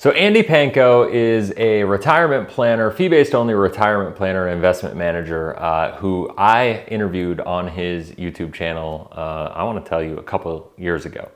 So Andy Panko is a retirement planner, fee-based only retirement planner and investment manager who I interviewed on his YouTube channel, I want to tell you, a couple years ago.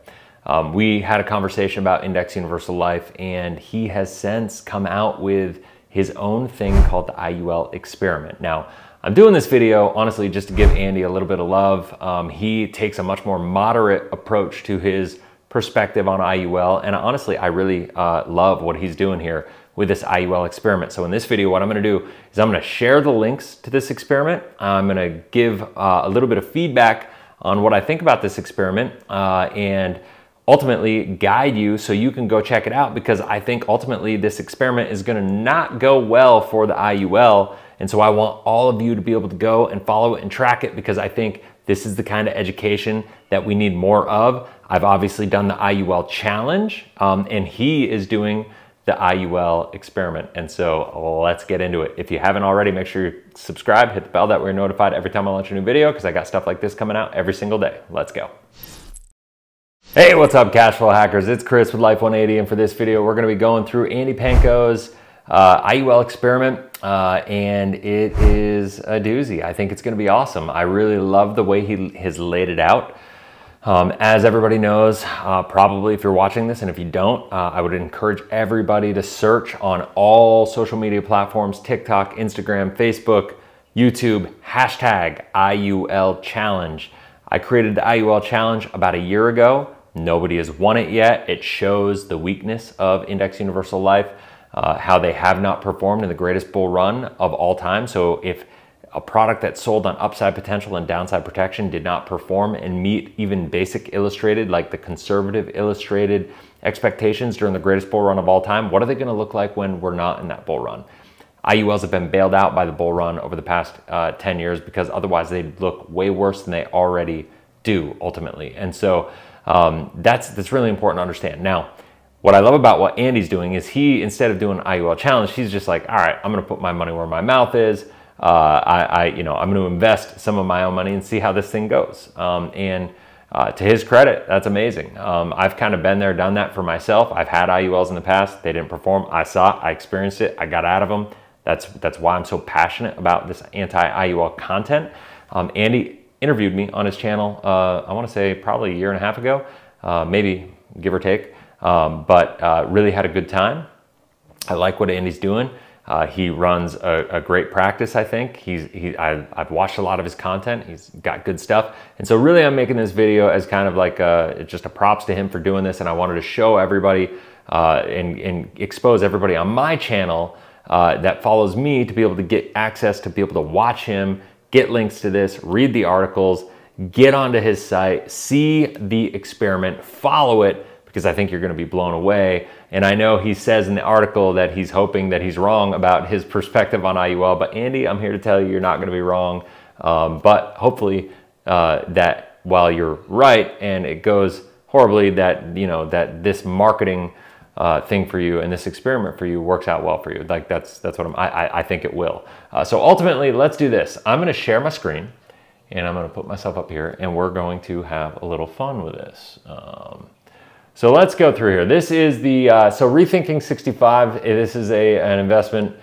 We had a conversation about Index Universal Life, and he has since come out with his own thing called the IUL Experiment. Now, I'm doing this video, honestly, just to give Andy a little bit of love. He takes a much more moderate approach to his perspective on IUL, and honestly, I really love what he's doing here with this IUL experiment. So in this video, what I'm gonna do is I'm gonna share the links to this experiment. I'm gonna give a little bit of feedback on what I think about this experiment, and ultimately guide you so you can go check it out, because I think ultimately this experiment is gonna not go well for the IUL. And so I want all of you to be able to go and follow it and track it, because I think this is the kind of education that we need more of. I've obviously done the IUL challenge, and he is doing the IUL experiment. And so let's get into it. If you haven't already, make sure you subscribe, hit the bell, that way you're notified every time I launch a new video, because I got stuff like this coming out every single day. Let's go. Hey, what's up, Cashflow hackers? It's Chris with Life 180, and for this video, we're gonna be going through Andy Panko's IUL experiment, and it is a doozy. I think it's gonna be awesome. I really love the way he has laid it out. As everybody knows, probably if you're watching this, and if you don't, I would encourage everybody to search on all social media platforms: TikTok, Instagram, Facebook, YouTube, hashtag IUL Challenge. I created the IUL Challenge about a year ago. Nobody has won it yet. It shows the weakness of Index Universal Life, how they have not performed in the greatest bull run of all time. So if a product that's sold on upside potential and downside protection did not perform and meet even basic illustrated, like the conservative illustrated expectations during the greatest bull run of all time, what are they gonna look like when we're not in that bull run? IULs have been bailed out by the bull run over the past 10 years, because otherwise they'd look way worse than they already do ultimately. And so that's really important to understand. Now, what I love about what Andy's doing is he, instead of doing an IUL challenge, he's just like, all right, I'm gonna put my money where my mouth is. I'm gonna invest some of my own money and see how this thing goes. To his credit, that's amazing. I've kind of been there, done that for myself. I've had IULs in the past. They didn't perform. I saw it, I experienced it, I got out of them. That's why I'm so passionate about this anti-IUL content. Andy interviewed me on his channel, I wanna say probably a year and a half ago, maybe give or take, but really had a good time. I like what Andy's doing. He runs a great practice, I think. I've watched a lot of his content. He's got good stuff. And so really I'm making this video as kind of like just a props to him for doing this. And I wanted to show everybody and expose everybody on my channel that follows me to be able to get access, to be able to watch him, get links to this, read the articles, get onto his site, see the experiment, follow it, because I think you're gonna be blown away. And I know he says in the article that he's hoping that he's wrong about his perspective on IUL, but Andy, I'm here to tell you, you're not gonna be wrong. But hopefully that while you're right and it goes horribly, that that this marketing thing for you and this experiment for you works out well for you. Like that's what I think it will. So ultimately, let's do this. I'm gonna share my screen and I'm gonna put myself up here, and we're going to have a little fun with this. So let's go through here. This is the, so Rethinking 65, this is an investment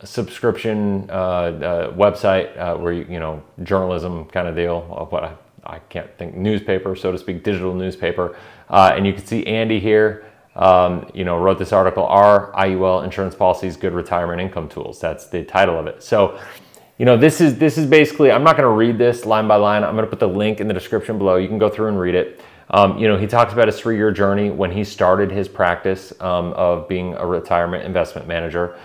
subscription website where journalism kind of deal of what I can't think, newspaper, so to speak, digital newspaper. And you can see Andy here, wrote this article, Are IUL Insurance Policies Good Retirement Income Tools? That's the title of it. So, this is basically, I'm not gonna read this line by line. I'm gonna put the link in the description below. You can go through and read it. He talks about his 3-year journey when he started his practice of being a retirement investment manager,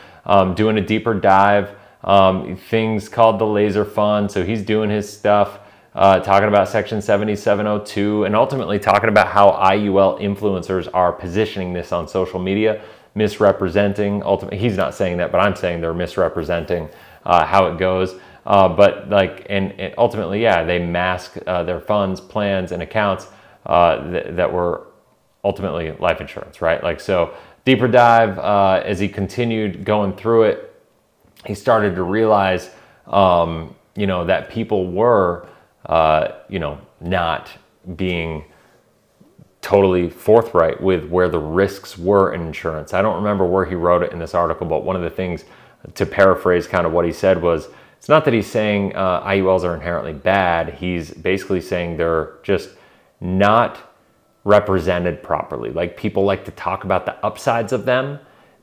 doing a deeper dive, things called the laser fund. So he's doing his stuff, talking about section 7702, and ultimately talking about how IUL influencers are positioning this on social media, misrepresenting, ultimately, he's not saying that, but I'm saying they're misrepresenting how it goes. But and ultimately, yeah, they mask their funds, plans, and accounts that were ultimately life insurance, right? So deeper dive, as he continued going through it, he started to realize, that people were, not being totally forthright with where the risks were in insurance. I don't remember where he wrote it in this article, but one of the things, to paraphrase kind of what he said, was it's not that he's saying IULs are inherently bad. He's basically saying they're just not represented properly. Like, people like to talk about the upsides of them,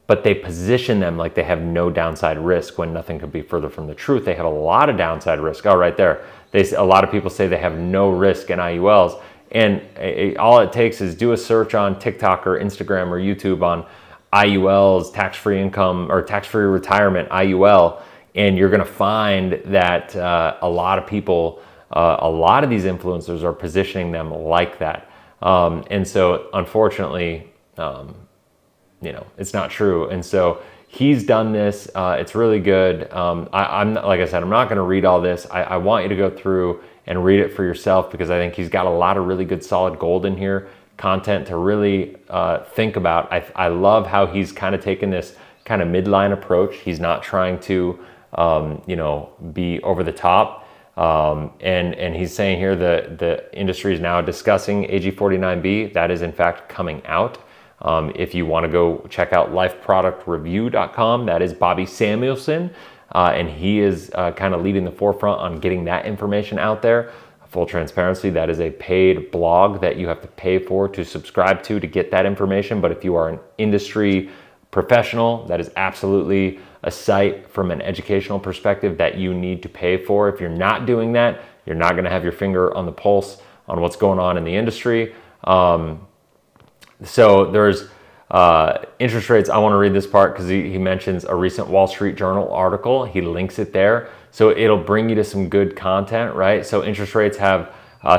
but they position them like they have no downside risk when nothing could be further from the truth. They have a lot of downside risk. Oh, right there. A lot of people say they have no risk in IULs. And all it takes is do a search on TikTok or Instagram or YouTube on IULs, tax-free income or tax-free retirement, IUL, and you're gonna find that a lot of people, a lot of these influencers are positioning them like that. And so unfortunately, you know, it's not true. And so he's done this. It's really good. I'm like I said, I'm not going to read all this. I want you to go through and read it for yourself, because I think he's got a lot of really good solid gold in here, content to really think about. I love how he's kind of taken this kind of midline approach. He's not trying to, you know, be over the top. And he's saying here the industry is now discussing AG 49B. That is in fact coming out. If you want to go check out lifeproductreview.com, that is Bobby Samuelson, and he is kind of leading the forefront on getting that information out there. Full transparency, that is a paid blog that you have to pay for to subscribe to get that information. But if you are an industry professional, that is absolutely a site from an educational perspective that you need to pay for. If you're not doing that, you're not going to have your finger on the pulse on what's going on in the industry. So there's interest rates. I want to read this part because he mentions a recent Wall Street Journal article. He links it there. So it'll bring you to some good content, right? So interest rates have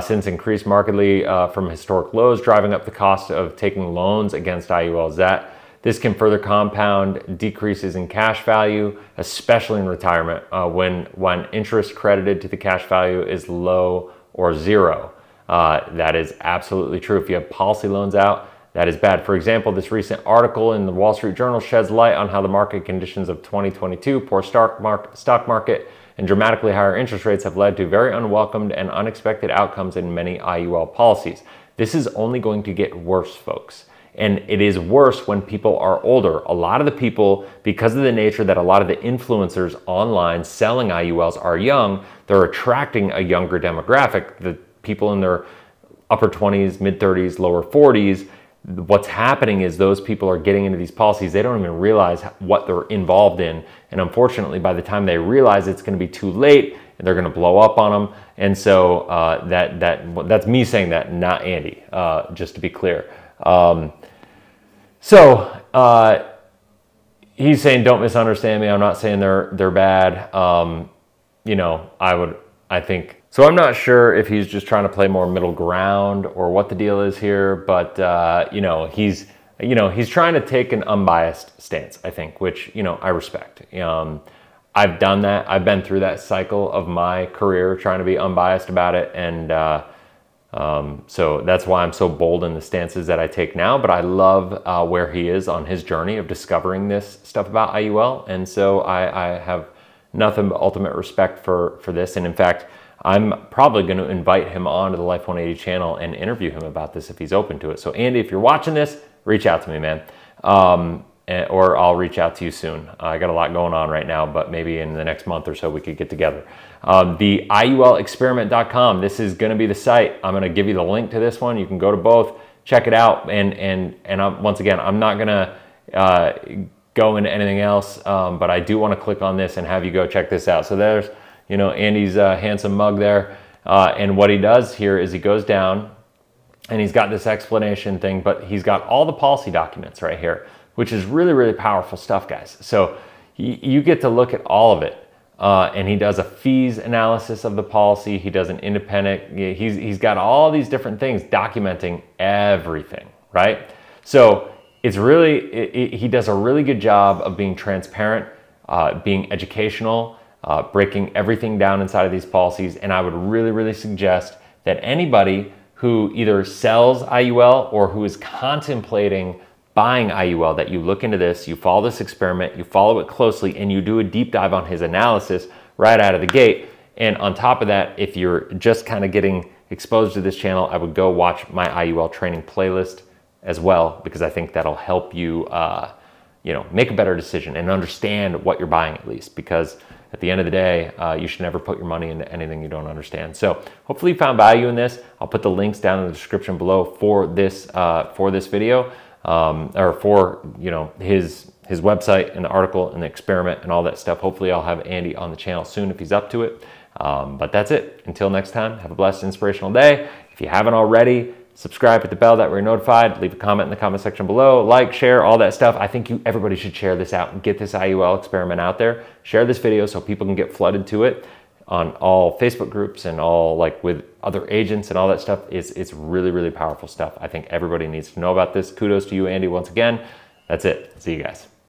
since increased markedly from historic lows, driving up the cost of taking loans against IULs. This can further compound decreases in cash value, especially in retirement, when interest credited to the cash value is low or zero. That is absolutely true. If you have policy loans out, that is bad. For example, this recent article in the Wall Street Journal sheds light on how the market conditions of 2022, poor stock market, and dramatically higher interest rates have led to very unwelcomed and unexpected outcomes in many IUL policies. This is only going to get worse, folks. And it is worse when people are older. A lot of the people, because of the nature that a lot of the influencers online selling IULs are young, they're attracting a younger demographic. The people in their upper 20s, mid 30s, lower 40s, what's happening is those people are getting into these policies. They don't even realize what they're involved in. And unfortunately, by the time they realize, it's going to be too late and they're going to blow up on them. And so that's me saying that, not Andy, just to be clear. He's saying, don't misunderstand me. I'm not saying they're bad. You know, I think, so I'm not sure if he's just trying to play more middle ground or what the deal is here, but you know, he's trying to take an unbiased stance, I think, which, you know, I respect. I've done that. I've been through that cycle of my career trying to be unbiased about it. And so that's why I'm so bold in the stances that I take now, but I love where he is on his journey of discovering this stuff about IUL. And so I have nothing but ultimate respect for this. And in fact, I'm probably going to invite him on to the Life 180 channel and interview him about this if he's open to it. So Andy, if you're watching this, reach out to me, man. Or I'll reach out to you soon. I got a lot going on right now, but maybe in the next month or so we could get together. The IUL Experiment.com, this is going to be the site. I'm going to give you the link to this one. You can go to both, check it out. And once again, I'm not going to go into anything else, but I do want to click on this and have you go check this out. So there's, you know, Andy's handsome mug there. And what he does here is he goes down and he's got this explanation thing, but he's got all the policy documents right here, which is really, really powerful stuff, guys. So you get to look at all of it. And he does a fees analysis of the policy. He does an independent, he's got all these different things documenting everything, right? So it's really, he does a really good job of being transparent, being educational, breaking everything down inside of these policies. And I would really, really suggest that anybody who either sells IUL or who is contemplating buying IUL, that you look into this, you follow this experiment, you follow it closely, and you do a deep dive on his analysis right out of the gate. And on top of that, if you're just kind of getting exposed to this channel, I would go watch my IUL training playlist as well, because I think that'll help you, you know, make a better decision and understand what you're buying at least, because at the end of the day, you should never put your money into anything you don't understand. So hopefully you found value in this. I'll put the links down in the description below for this video, or for, you know, his website and the article and the experiment and all that stuff. Hopefully I'll have Andy on the channel soon if he's up to it. But that's it. Until next time, have a blessed, inspirational day. If you haven't already, subscribe, hit the bell, that way you're notified. Leave a comment in the comment section below. Like, share, all that stuff. I think everybody should share this out and get this IUL experiment out there. Share this video so people can get flooded to it on all Facebook groups and all, like, with other agents and all that stuff. It's really, really powerful stuff. I think everybody needs to know about this. Kudos to you, Andy, once again. That's it. See you guys.